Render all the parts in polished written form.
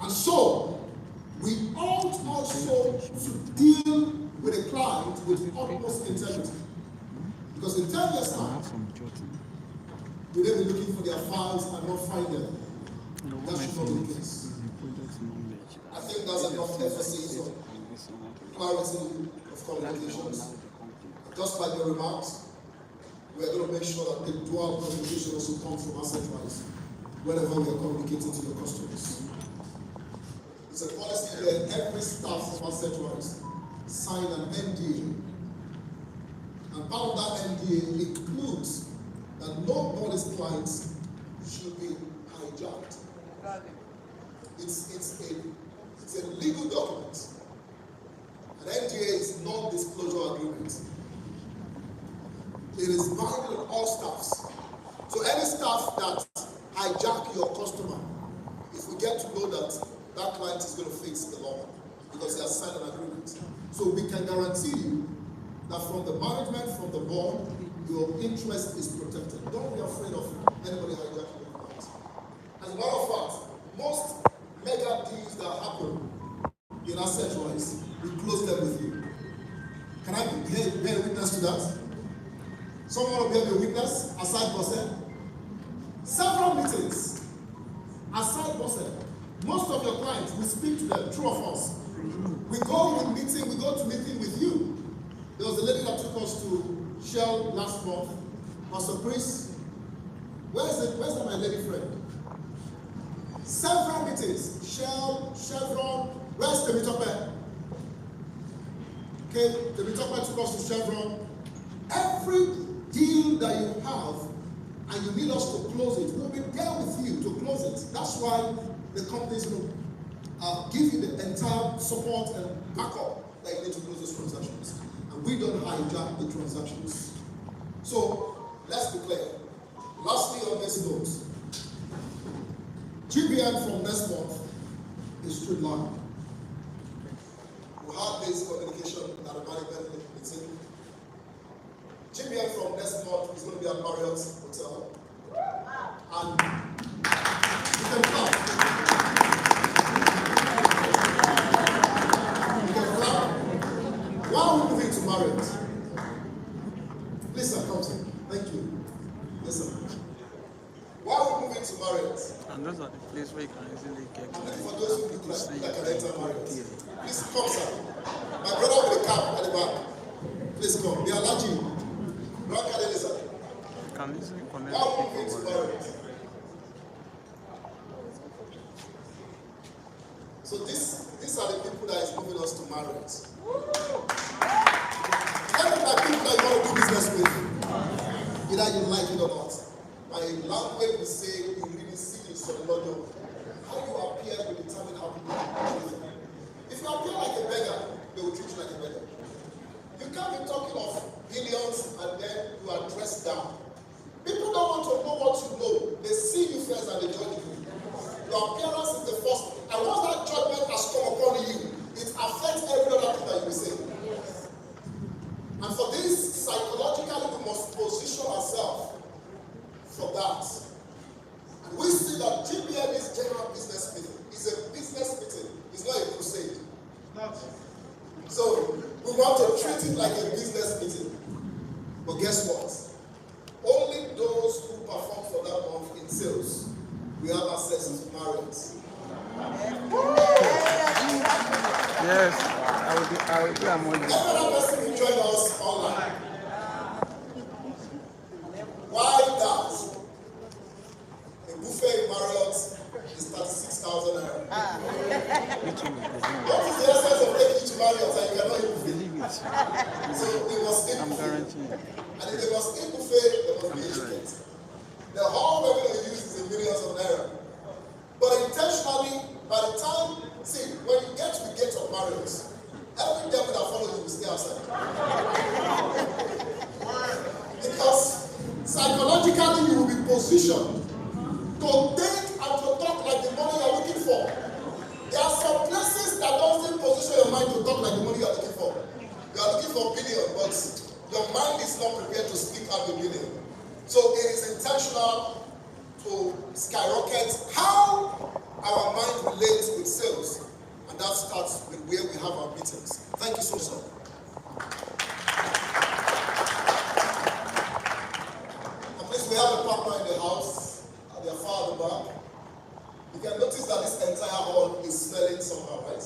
And so, we ought also to deal with a client with utmost integrity. Because in 10 years' time, will they be looking for their files and not find them? That should not be the case. I think that's enough emphasis on clarity of communications. Just like your remarks, we are going to make sure that the dual communication also comes from AssetWise whenever we are communicating to your customers. It's a policy where every staff of AssetWise sign an NDA. And part of that NDA includes that nobody's clients should be hijacked. It's a legal document. An NDA is non-disclosure agreement. It is binding on all staffs. So any staff that hijack your customer, if we get to know that that client is going to face the law because he has signed an agreement. So we can guarantee you that from the management, from the board, your interest is protected. Don't be afraid of anybody hijacking your client. As a matter of fact, most mega deals that happen in AssetWise, we close them with you. Can I bear witness to that? Someone will be a witness, aside Bosse. Several meetings, aside Bosse. Most of your clients, we speak to them, true or false. We go to meeting with you. There was a lady that took us to Shell last month. Pastor Chris, where's my lady friend? Several meetings, Shell, Chevron, where's Temitope? Okay, Temitope took us to Chevron. Every deal that you have and you need us to close it, we'll be there with you to close it. That's why the companies will give you the entire support and backup that you need to close those transactions. And we don't hijack the transactions. So, let's be clear. Lastly on this note, GBN from next month is streamlined. We had this communication at the management meeting. GBN from next month is going to be at Marriott Hotel. And you can clap. You can clap. Why are we moving to Marriott? Please, sir, come sir. Thank you. Yes, sir. Why are we moving to Marriott? And those are the places where you can easily get for those who look like can enter Marriott. Please come, sir. My brother with the cap at the back. Please come. They are largely. you can easily connect people. So these are the people that is moving us to Marriott. What are the people that you want to do business with? Either you like it or not. My language will say you really see this on the Lord. How you appear will determine how people treat you. If you appear like a beggar, they will treat you like a beggar. You can't be talking of billions and then you are dressed down. People don't want to know what you know. They see you first and they judge you. Your appearance is the first. And once that judgment has come upon you, it affects every other thing that you say. And for this, psychologically, we must position ourselves for that. And we see that GBN is general business meeting. It's a business meeting. It's not a crusade. So we want to treat it like a business meeting. But guess what? Only those who perform for that month in sales will have access to Marriott. Yes, I will be among you. Every person will join us online. Why that? A buffet in Marriott is 36,000 naira. What is the essence of taking you to Marriott and you cannot eat buffet? Believe it. So they must eat I'm buffet. guaranteeing. And if they must eat buffet, they must be educated. The hall we're going to use is in millions of naira. But intentionally, by the time, see, when you get to the gate of Marriott, every devil that follows you will stay outside. Because psychologically you will be positioned to take and to talk like the money you're looking for. There are some places that doesn't position your mind to talk like the money you're looking for. You are looking for a billion, but your mind is not prepared to speak out a billion. So it is intentional to skyrocket how our mind relates with sales. starts with where we have our meetings. Thank you so much. And please, we have a partner in the house, their far at the back. You can notice that this entire hall is smelling somehow, right?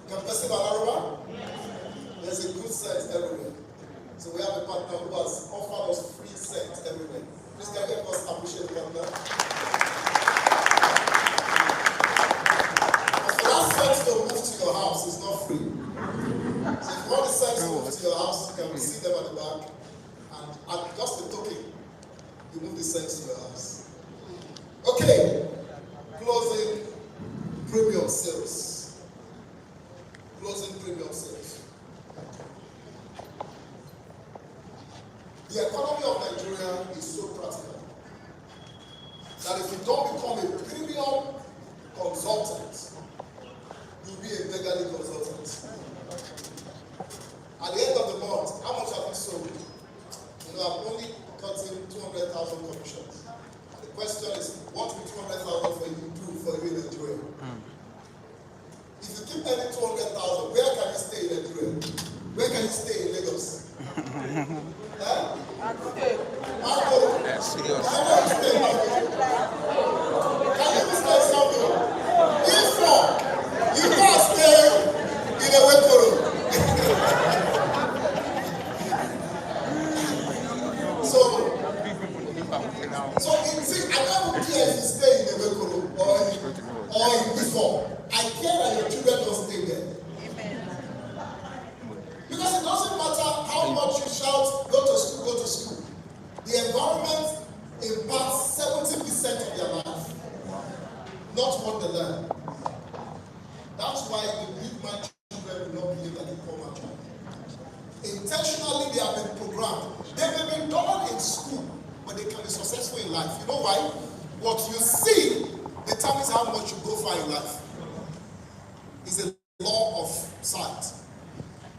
Can perceive an aroma? There's a good scent everywhere. So we have a partner who has offered us free scent everywhere. Please can you help us appreciate the partner? But for that scent to move to your house, it's not free. So if you want the scent to move to your house, you can receive them at the back. And at just a token, you move the scent to your house. Okay. Closing premium sales. Closing premium sales. The economy of Nigeria is so practical that if you don't become a premium consultant, you'll be a beggarly consultant. At the end of the month, how much have you sold? You know, I'm only cutting 200,000 commissions. The question is, what will 200,000 for you do for you in Nigeria? If you keep earning 200,000, where can you stay in Nigeria? Where can you stay in Lagos? That's serious. Can you stay in Sambo? If not, you can't stay in a Wekoro. So see, I don't care if you stay in the Wekoro or in Before. I care that your children don't stay there. Because it doesn't matter how much you shout, go to school, go to school. The environment impacts 70% of their life, not what they learn. That's why the big man children will not believe that they come out. Intentionally, they have been programmed. They may be done in school, but they can be successful in life. You know why? What you see determines how much you go far in life. It's a law of sight.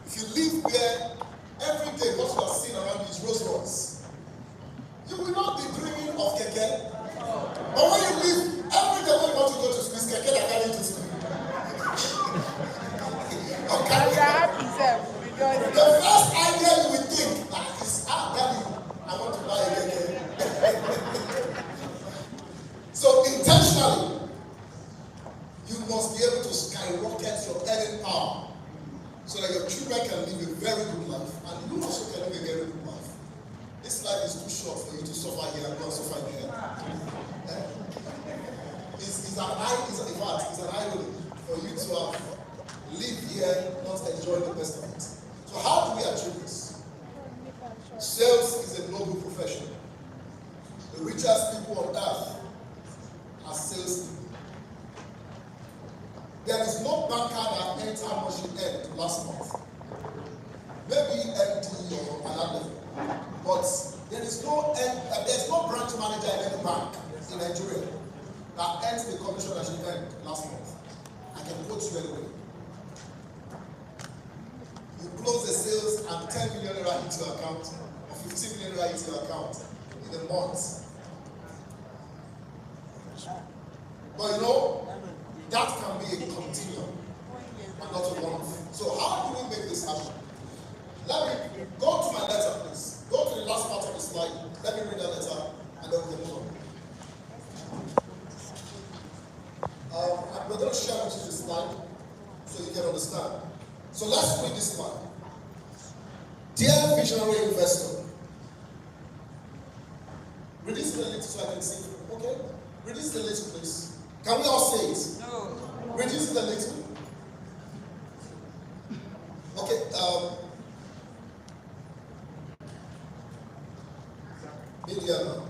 If you live where every day what you are seeing around you is Rolls Royce, you will not be dreaming of keke. But when you live every day when you want to go to school, it's keke that carry you to school. Okay. The first idea you will think is, Daddy, I want to buy a keke. So intentionally, you must be able to skyrocket your earning power so that your children can live a very good life and you also can live a very good life. This life is too short for you to suffer here and not suffer here. It's an irony for you to have live here, not enjoy the best of it. So how do we achieve this? Sales is a noble profession. The richest people on earth are salespeople. There is no banker that earns how much he earned last month. Maybe MD or another level. But there's no branch manager in any bank in Nigeria that earns the commission that she earned last month. I can quote you anyway. You close the sales and 10 million naira into your account, or 15 million naira into your account in a month. But you know, that can be a continuum and not a one-off. So how do we make this happen? Let me go to my letter, please. Go to the last part of the slide. Let me read the letter and then we can move on. We're going to share with you this slide so you can understand. So let's read this slide. Dear visionary investor, reduce the little so I can see. Okay? Reduce the little, please. Can we all say it? No. Reduce the little. Okay. Media now.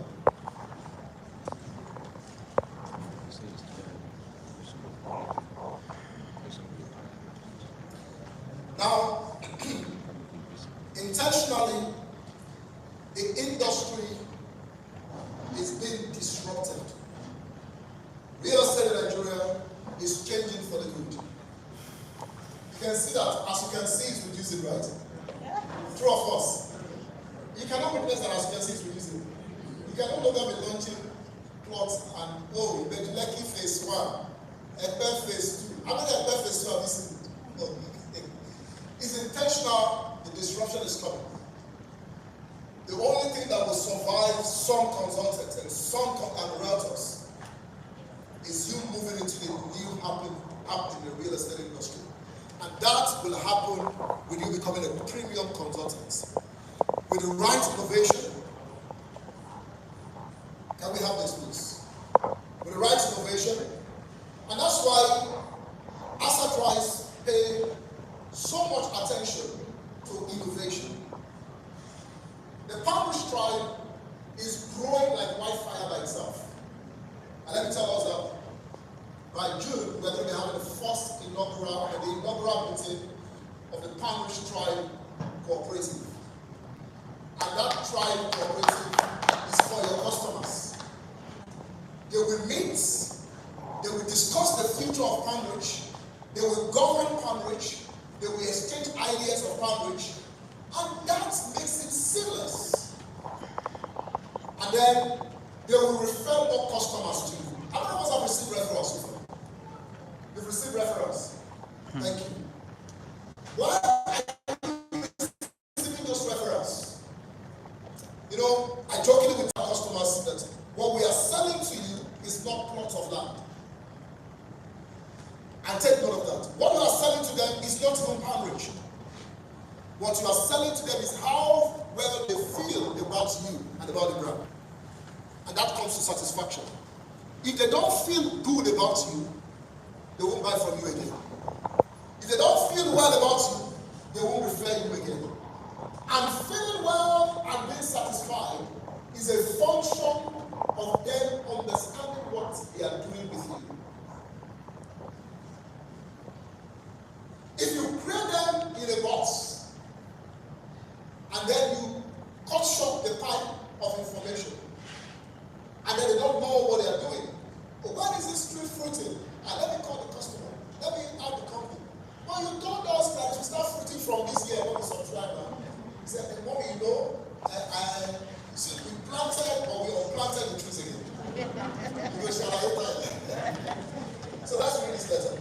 Now, intentionally, the industry is being disrupted. Real estate in Nigeria is changing for the good. You can see that, as you can see, it's reducing, right? True of us. You cannot witness that, as you can see, it's reducing. You can no longer be launching plots and, oh, Beduleki phase 1, Epe phase 2. How many have left this service? It's intentional, the disruption is coming. The only thing that will survive some consultants and some realtors is you moving into the new app in the real estate industry. And that will happen with you becoming a premium consultant. With the right innovation, can we have this please? With the right innovation, and that's why asset wise pay so much attention to innovation. The Pamlish tribe is growing like wildfire by itself. And let me tell us that by June, we're going to be having the first inaugural meeting of the Pamlish Tribe Cooperative. And that tribe cooperative is for your customers. They will meet, they will discuss the future of Pamlish, they will govern Pamlish, they will exchange ideas of Pamlish, and that makes it seamless. And then they will refer more customers to you. How many of us have received referrals before? You've received referrals. Thank you. Why are you receiving those referrals? You know, I jokingly with our customers that what we are selling to you is not plots of land. And take note of that. What you are selling to them is not even Pamlish. What you are selling to them is how well they feel about you and about the brand. And that comes to satisfaction. If they don't feel good about you, they won't buy from you again. If they don't feel well about you, they won't refer you again. And feeling well and being satisfied is a function of them understanding what they are doing with you. If you create them in a box, and then you cut short the pipe of information, and then they don't know what they are doing. But when is this tree fruiting? And let me call the customer. Let me add the company. Well, you told us that it will start fruiting from this year when we subscribe now. He said, the moment you know, see, we planted or we unplanted the trees again. So that's read this letter.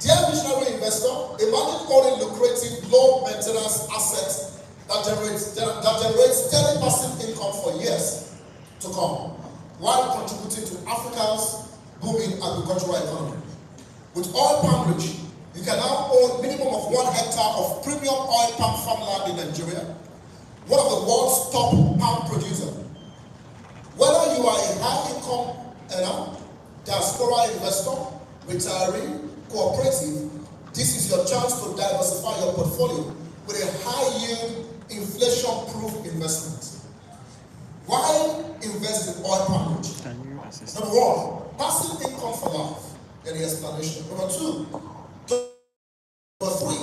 Dear visionary investor, imagine owning lucrative, low maintenance assets that generates steady passive income for years to come, while contributing to Africa's booming agricultural economy. With oil palm rich, you can now own minimum of 1 hectare of premium oil palm farmland in Nigeria, one of the world's top palm producer. Whether you are a high-income earner, diaspora investor, retiree, cooperative, this is your chance to diversify your portfolio with a high-yield, inflation-proof investment. Why invest in oil palm rich? Number 1, passive income for life. Then the explanation. Number 2, number 3,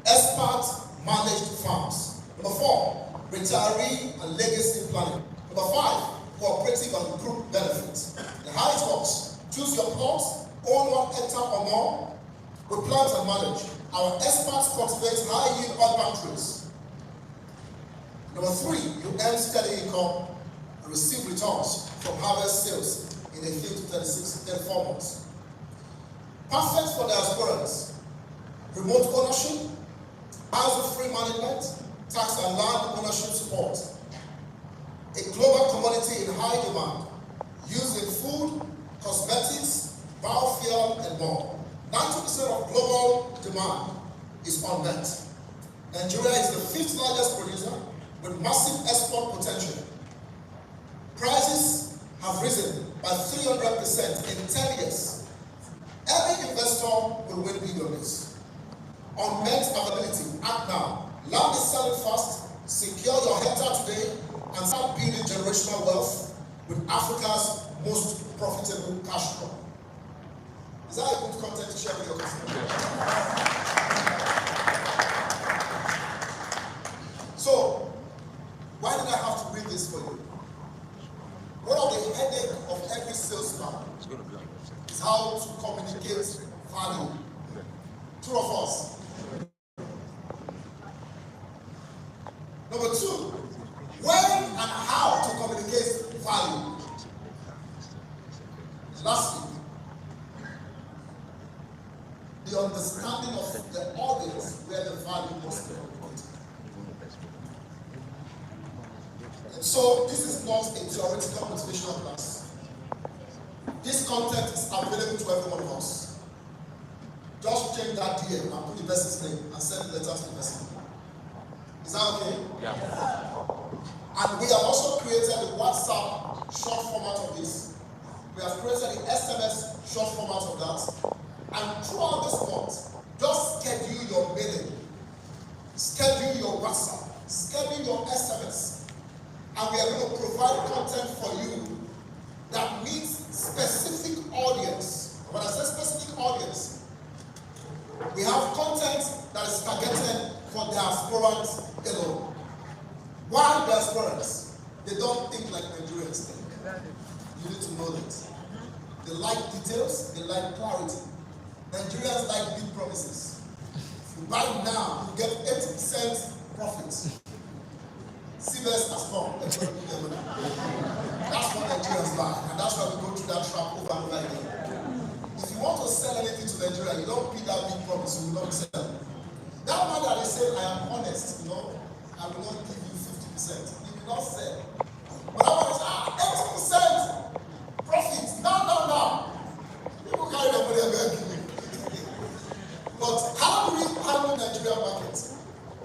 expert managed farms. Number 4, retiree and legacy planning. Number 5, cooperative and group benefits. And how it works: choose your plots, own 1 hectare or more. We plant and manage. Our experts cultivate high-yield oil palm trees. Number 3, you earn steady income and receive returns from harvest sales in a 30 to 34 months. Perfect for diasporans. Remote ownership, hassle-free management, tax and land ownership support. A global commodity in high demand, used in food, cosmetics, biofuel, and more. 90% of global demand is unmet. Nigeria is the 5th largest producer with massive export potential. Prices have risen by 300% in 10 years. Every investor will win big on this. Unmet availability, act now. Land is selling fast. Secure your hectare today and start building generational wealth with Africa's most profitable cash crop. Is that a good content to share with your customers? So, why did I have to read this for you? One of the headache of every salesman is how to communicate value. True of us. Number 2, when and how to communicate value. Lastly, the understanding of the audience where the value must be communicated. And so this is not a theoretical motivational class. This content is available to every one of us. Just change that DM and put the person's name and send the letter to the person. Is that okay? Yeah. And we have also created the WhatsApp short format of this. We have created the SMS short format of that. And throughout this month, just schedule your mailing, schedule your WhatsApp, schedule your SMS. And we are going to provide content for you that meets specific audience. When I say specific audience, we have content that is targeted for diasporans alone. Why diasporans? They don't think like Nigerians think. You need to know that. They like details, they like clarity. Nigerians like big promises. If you buy now, you get 80% profit. CBS has come. That's what Nigerians buy, and that's why we go through that trap over and over again. If you want to sell anything to Nigeria, you don't pay that big promise, you will not sell. That man that they say, I am honest, I will not give you 50%. You will not sell. But that one is, 80% profit. Now. People carry their money and go and give me. But how do we handle Nigerian market?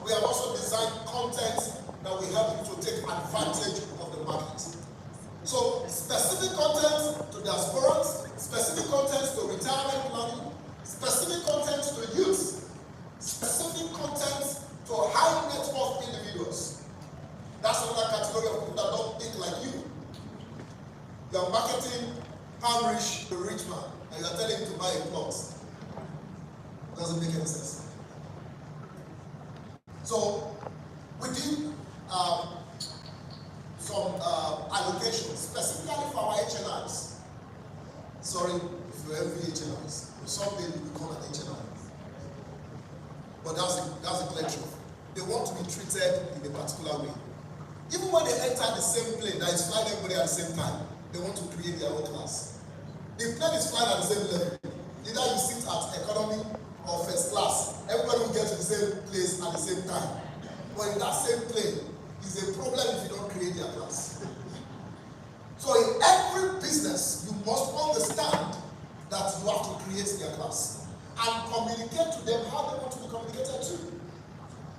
We have also designed content that will help you to take advantage of the market. So, specific content to diasporans, specific content to retirement planning, specific content to youth, specific content to high net worth individuals. That's another category of people that don't think like you. You are marketing palm rich to rich man, and you are telling him to buy a plot. Doesn't make any sense. So, we did some allocations specifically for our HNIs. Sorry if you envy HNIs. Someday you become an HNI. But that's a clear truth. They want to be treated in a particular way. Even when they enter the same plane that is flying everybody at the same time, they want to create their own class. The plane is flying at the same level. Either you sit at economy or first class, everybody will get to the same place at the same time. But in that same plane, is a problem if you don't create their class. So in every business, you must understand that you have to create their class and communicate to them how they want to be communicated to.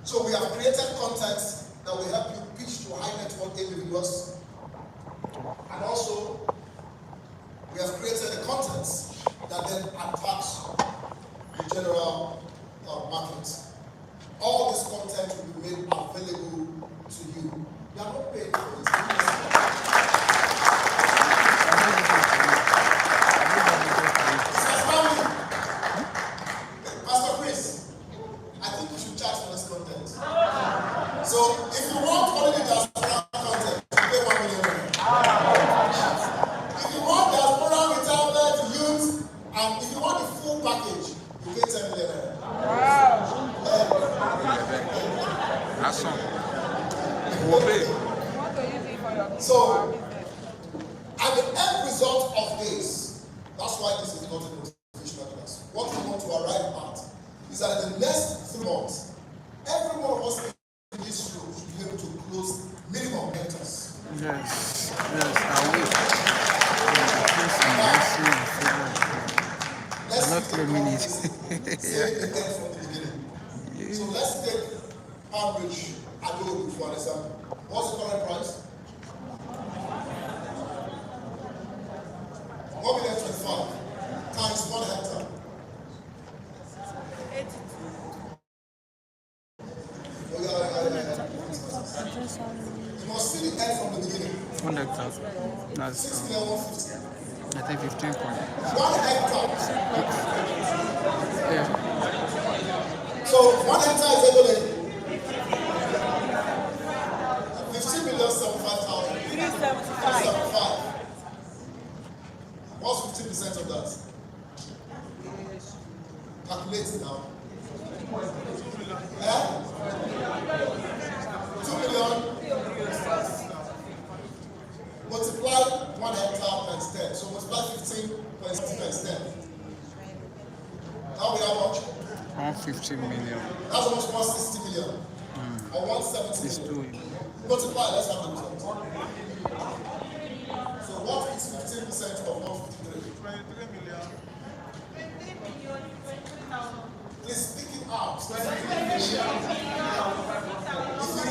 So we have created content that will help you pitch to high net worth individuals. And also, we have created the content that then attacks the general market. All this content will be made available to you. You are not paid for it. Pastor Chris, I think you should charge for this content. So if you want only the diaspora content, you pay 1 million. If you want diaspora retirement, youth, and if you want the full package, you pay 10 million. That's all. So, at the end result of this, that's why this is not a motivational class. What we want to arrive at is that in the next 3 months, every one of us in this room should be able to close minimum hectares. Yes, I will. Not 3 minutes. Say it again from the beginning. So let's take average Adobe for an example. What's the current price? 1,025,000 times 1 hectare. 82. You must see the end from the beginning. 100,000. That's 6,150,000. I think 15 point. 1 hectare. Yeah. So 1 hectare is able to 15,075,000. 375. What's 50% of that? Calculate it now. 2 million. Multiply 1 hectare times 10. So multiply 15 times 10. Now we have much? 150 million. That's almost 160 million. Or 170 It's million. two. Multiply, let's have a result. So what is 15% of 153? 23 million. Please speak it out. 23 million.